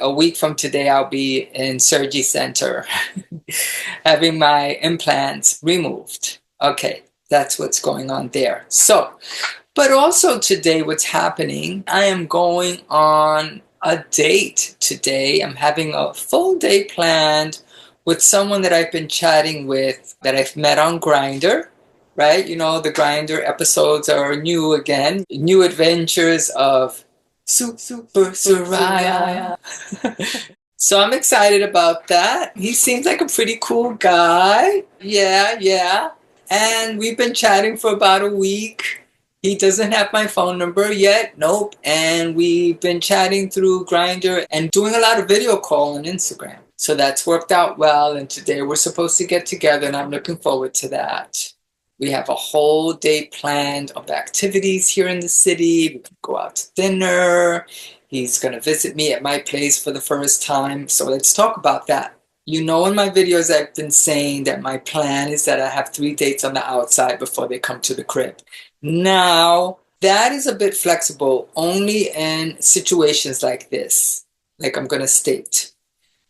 A week from today, I'll be in Surgery Center having my implants removed. Okay, that's what's going on there. So, but also today, what's happening, I am going on a date today. I'm having a full day planned with someone that I've been chatting with that I've met on Grindr, right? You know, the Grindr episodes are new again. New adventures of Super Soraya. So I'm excited about that. He seems like a pretty cool guy. Yeah, yeah. And we've been chatting for about a week. He doesn't have my phone number yet. Nope. And we've been chatting through Grindr and doing a lot of video call on Instagram. So that's worked out well. And today we're supposed to get together, and I'm looking forward to that. We have a whole day planned of activities here in the city. We can go out to dinner. He's going to visit me at my place for the first time. So let's talk about that. You know, in my videos, I've been saying that my plan is that I have 3 dates on the outside before they come to the crib. Now, that is a bit flexible only in situations like this. Like I'm going to state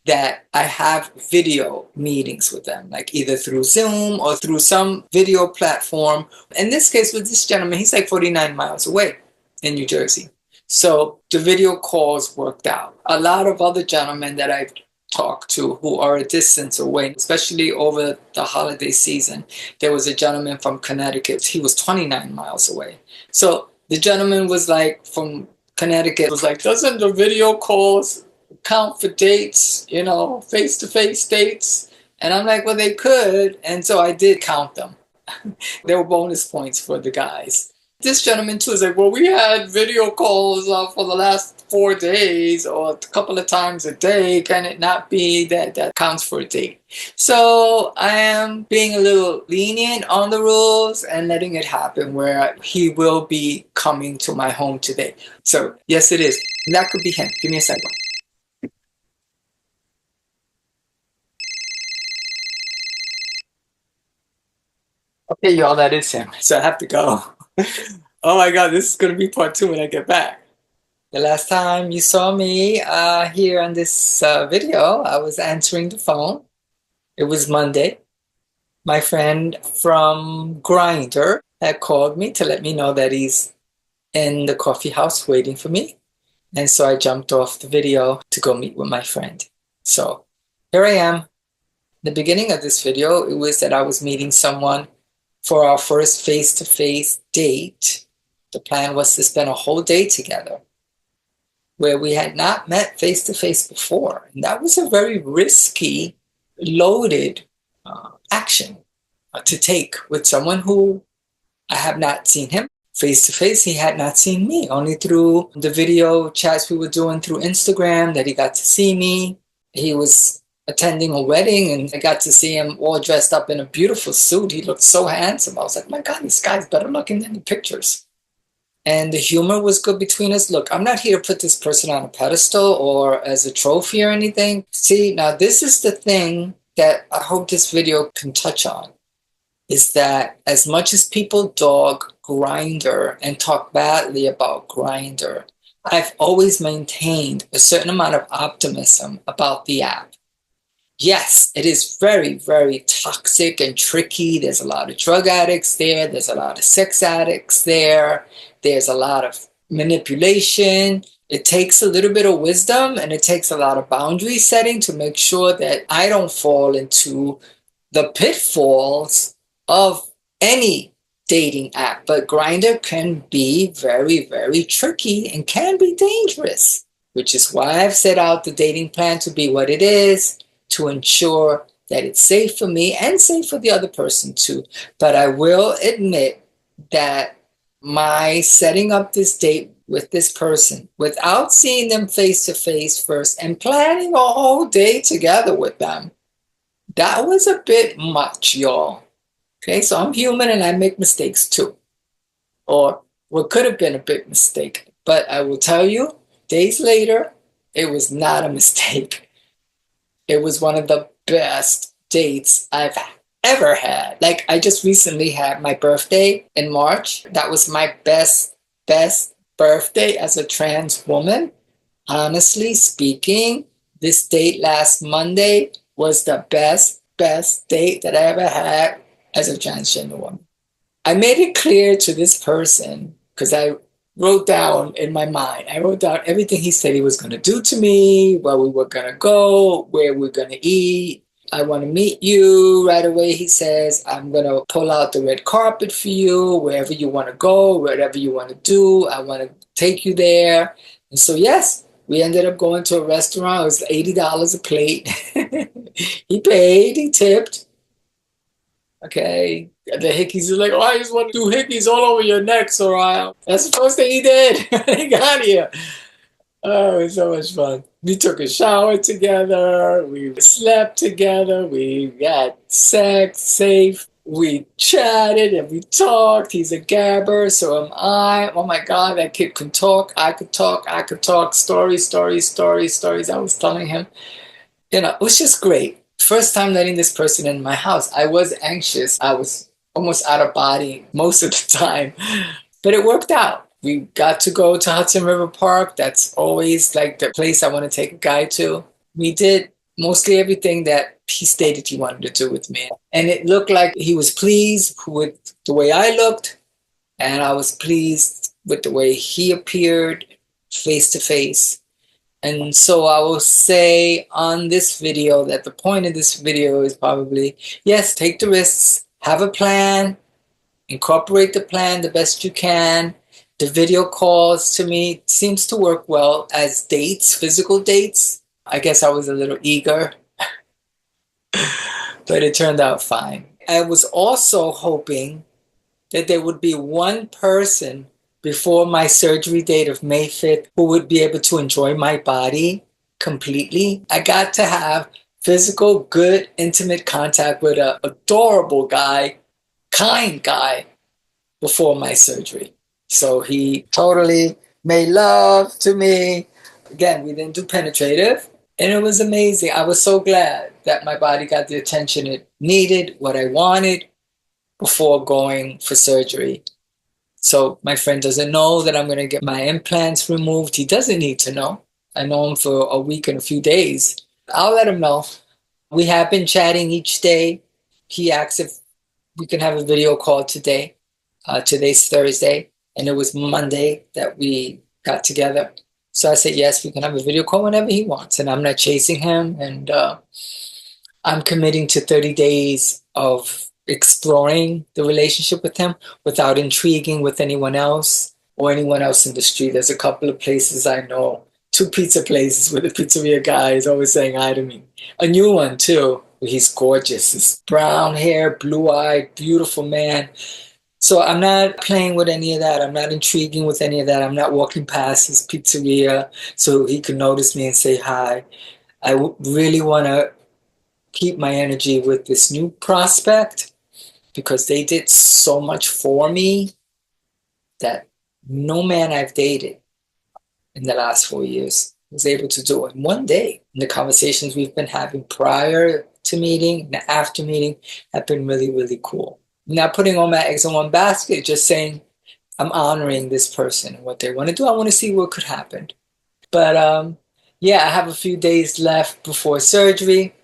that I have video meetings with them, like either through Zoom or through some video platform. In this case, with this gentleman, he's like 49 miles away in New Jersey. So the video calls worked out. A lot of other gentlemen that I've talked to who are a distance away, especially over the holiday season. There was a gentleman from Connecticut. He was 29 miles away. So the gentleman was like, from Connecticut, was like, doesn't the video calls count for dates, you know, face-to-face dates? And I'm like, well, they could. And so I did count them. There were bonus points for the guys. This gentleman too is like, well, we had video calls for the last 4 days or a couple of times a day. Can it not be that that counts for a date? So I am being a little lenient on the rules and letting it happen where he will be coming to my home today. So yes, it is. And that could be him. Give me a second. Okay, y'all, that is him. So I have to go. Oh my God, this is going to be part 2 when I get back. The last time you saw me here on this video, I was answering the phone. It was Monday. My friend from Grindr had called me to let me know that he's in the coffee house waiting for me. And so I jumped off the video to go meet with my friend. So here I am. The beginning of this video, it was that I was meeting someone for our first face-to-face date. The plan was to spend a whole day together where we had not met face-to-face before. And that was a very risky, loaded action to take with someone who I have not seen him face-to-face. He had not seen me, only through the video chats we were doing through Instagram that he got to see me. He was attending a wedding and I got to see him all dressed up in a beautiful suit. He looked so handsome. I was like, my God, this guy's better looking than the pictures. And the humor was good between us. Look, I'm not here to put this person on a pedestal or as a trophy or anything. See, now this is the thing that I hope this video can touch on, is that as much as people dog Grindr and talk badly about Grindr, I've always maintained a certain amount of optimism about the app. Yes, it is very, very toxic and tricky. There's a lot of drug addicts there. There's a lot of sex addicts there. There's a lot of manipulation. It takes a little bit of wisdom and it takes a lot of boundary setting to make sure that I don't fall into the pitfalls of any dating app. But Grindr can be very, very tricky and can be dangerous, which is why I've set out the dating plan to be what it is, to ensure that it's safe for me and safe for the other person too. But I will admit that my setting up this date with this person without seeing them face to face first and planning a whole day together with them, that was a bit much, y'all. Okay, so I'm human and I make mistakes too. Or what could have been a big mistake. But I will tell you, days later, it was not a mistake. It was one of the best dates I've ever had. Like, I just recently had my birthday in March. That was my best birthday as a trans woman. Honestly speaking, this date last Monday was the best date that I ever had as a transgender woman. I made it clear to this person because I wrote down in my mind, I wrote down everything he said he was going to do to me, where we were going to go, where we're going to eat. I want to meet you right away. He says, I'm going to pull out the red carpet for you, wherever you want to go, whatever you want to do. I want to take you there. And so, yes, we ended up going to a restaurant. It was $80 a plate. He paid, he tipped. Okay. The hickeys are like, oh, I just want to do hickeys all over your neck, Soraya. That's the first thing he did when he got here. Oh, it was so much fun. We took a shower together. We slept together. We had sex safe. We chatted and we talked. He's a gabber, so am I. Oh my God, that kid can talk. I could talk. I could talk. Stories, stories, stories, stories. I was telling him. It was just great. First time letting this person in my house. I was anxious. I was almost out of body most of the time, but it worked out. We got to go to Hudson River Park. That's always like the place I want to take a guy to. We did mostly everything that he stated he wanted to do with me. And it looked like he was pleased with the way I looked, and I was pleased with the way he appeared face to face. And so I will say on this video that the point of this video is probably, yes, take the risks, have a plan, incorporate the plan the best you can. The video calls to me seems to work well as dates, physical dates. I guess I was a little eager, but it turned out fine. I was also hoping that there would be one person before my surgery date of May 5th who would be able to enjoy my body completely. I got to have physical, good, intimate contact with an adorable guy, kind guy before my surgery. So he totally made love to me. Again, we didn't do penetrative, and it was amazing. I was so glad that my body got the attention it needed, what I wanted, before going for surgery. So my friend doesn't know that I'm going to get my implants removed. He doesn't need to know. I know him for a week and a few days. I'll let him know. We have been chatting each day. He asked if we can have a video call today. Today's Thursday, and it was Monday that we got together. So I said, yes, we can have a video call whenever he wants, and I'm not chasing him, and I'm committing to 30 days of exploring the relationship with him without intriguing with anyone else or anyone else in the street. There's a couple of places I know, 2 pizza places where the pizzeria guy is always saying hi to me. A new one too, where he's gorgeous. He's brown hair, blue-eyed, beautiful man. So I'm not playing with any of that. I'm not intriguing with any of that. I'm not walking past his pizzeria so he can notice me and say hi. I really want to keep my energy with this new prospect because they did so much for me that no man I've dated in the last 4 years was able to do in one day. And the conversations we've been having prior to meeting and after meeting have been really, really cool. Not putting all my eggs in one basket, just saying I'm honoring this person and what they want to do. I want to see what could happen. But yeah, I have a few days left before surgery.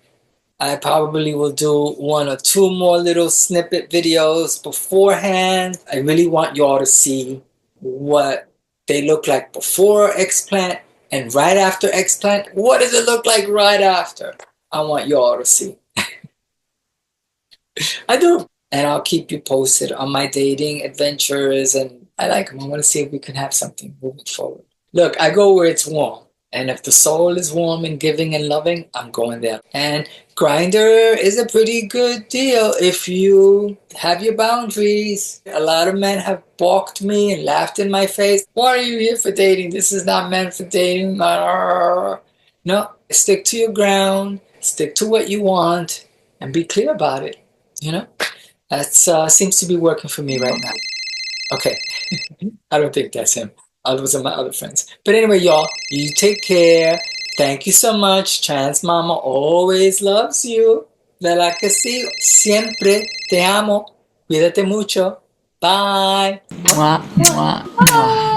I probably will do 1 or 2 more little snippet videos beforehand. I really want y'all to see what they look like before explant and right after explant. What does it look like right after? I want y'all to see. I do. And I'll keep you posted on my dating adventures. And I like them. I want to see if we can have something moving forward. Look, I go where it's warm. And if the soul is warm and giving and loving, I'm going there. And Grindr is a pretty good deal if you have your boundaries. A lot of men have balked me and laughed in my face. Why are you here for dating? This is not meant for dating. No, stick to your ground. Stick to what you want and be clear about it. That seems to be working for me right now. Okay. I don't think that's him. Those are my other friends. But anyway, y'all, you take care. Thank you so much. Trans Mama always loves you. ¿Verdad que sí? Siempre te amo. Cuídate mucho. Bye. Mwah, mwah, mwah.